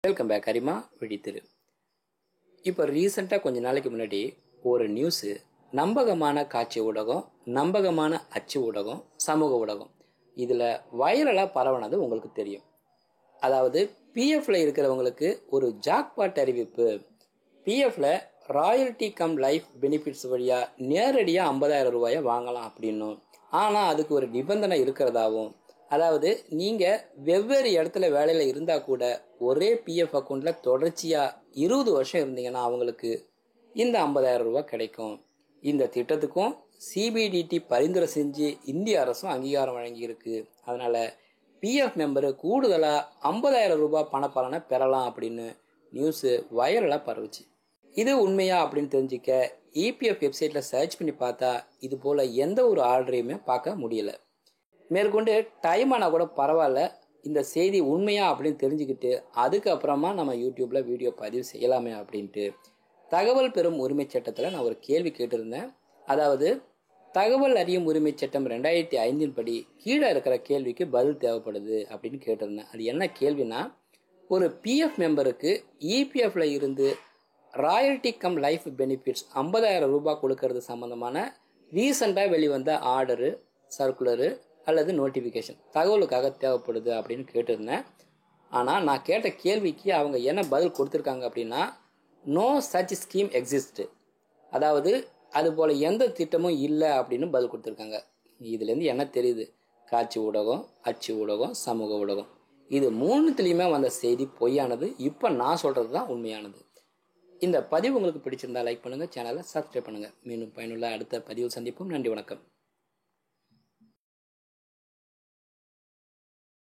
Welcome back அரிமா விழித்திரு. இப்போ ரீசெண்டாக கொஞ்ச நாளைக்கு முன்னாடி ஒரு நியூஸு நம்பகமான காட்சி ஊடகம், நம்பகமான அச்சு ஊடகம், சமூக ஊடகம் இதில் வைரலாக பரவனது உங்களுக்கு தெரியும். அதாவது பிஎஃப்ல இருக்கிறவங்களுக்கு ஒரு ஜாக்பாட் அறிவிப்பு. பிஎஃப்ல ராயல்டி கம் லைஃப் பெனிஃபிட்ஸ் வழியாக நேரடியாக 50,000 ரூபாயை வாங்கலாம் அப்படின்னும், ஆனால் அதுக்கு ஒரு நிபந்தனை இருக்கிறதாவும், அதாவது நீங்கள் வெவ்வேறு இடத்துல வேலையில் இருந்தால் கூட ஒரே பிஎஃப் அக்கௌண்ட்டில் தொடர்ச்சியாக 20 வருஷம் இருந்தீங்கன்னா அவங்களுக்கு இந்த 50,000 ரூபா கிடைக்கும். இந்த திட்டத்துக்கும் சிபிடிடி பரிந்துரை செஞ்சு இந்திய அரசும் அங்கீகாரம் வழங்கியிருக்கு. அதனால் பிஎஃப் மெம்பரு கூடுதலாக 50,000 ரூபாய் பணப்பலனை பெறலாம் அப்படின்னு நியூஸு வைரலாக பரவுச்சு. இது உண்மையா அப்படின்னு தெரிஞ்சுக்க இபிஎஃப் வெப்சைட்டில் சர்ச் பண்ணி பார்த்தா இது போல் எந்த ஒரு ஆர்டரையுமே பார்க்க முடியல. மேற்கொண்டு டைம் ஆனால் கூட பரவாயில்ல, இந்த செய்தி உண்மையா அப்படின்னு தெரிஞ்சுக்கிட்டு அதுக்கப்புறமா நம்ம யூடியூப்பில் வீடியோ பதிவு செய்யலாமே அப்படின்ட்டு தகவல் பெறும் உரிமை சட்டத்தில் நான் ஒரு கேள்வி கேட்டிருந்தேன். அதாவது தகவல் அறியும் உரிமை சட்டம் 2005 படி கீழே இருக்கிற கேள்விக்கு பதில் தேவைப்படுது அப்படின்னு கேட்டிருந்தேன். அது என்ன கேள்வினா, ஒரு பிஎஃப் மெம்பருக்கு இபிஎஃப்ல இருந்து ராயல்டி கம் லைஃப் பெனிஃபிட்ஸ் 50,000 ரூபாய் கொடுக்கறது சம்மந்தமான ரீசெண்டாக வெளிவந்த ஆர்டரு, சர்க்குலரு அல்லது நோட்டிஃபிகேஷன் தகவலுக்காக தேவைப்படுது அப்படின்னு கேட்டிருந்தேன். ஆனால் நான் கேட்ட கேள்விக்கு அவங்க என்ன பதில் கொடுத்துருக்காங்க அப்படின்னா, நோ சச் ஸ்கீம் எக்ஸிஸ்ட், அதாவது அதுபோல் எந்த திட்டமும் இல்லை அப்படின்னு பதில் கொடுத்துருக்காங்க. இதுலேருந்து என்ன தெரியுது? காட்சி ஊடகம், அச்சு ஊடகம், சமூக ஊடகம் இது மூணுத்துலேயுமே வந்த செய்தி பொய்யானது. இப்போ நான் சொல்கிறது தான் உண்மையானது. இந்த பதிவு உங்களுக்கு பிடிச்சிருந்தா லைக் பண்ணுங்கள், சேனலை சப்ஸ்கிரைப் பண்ணுங்கள். மீண்டும் பயனுள்ள அடுத்த பதிவில் சந்திப்போம். நன்றி, வணக்கம்.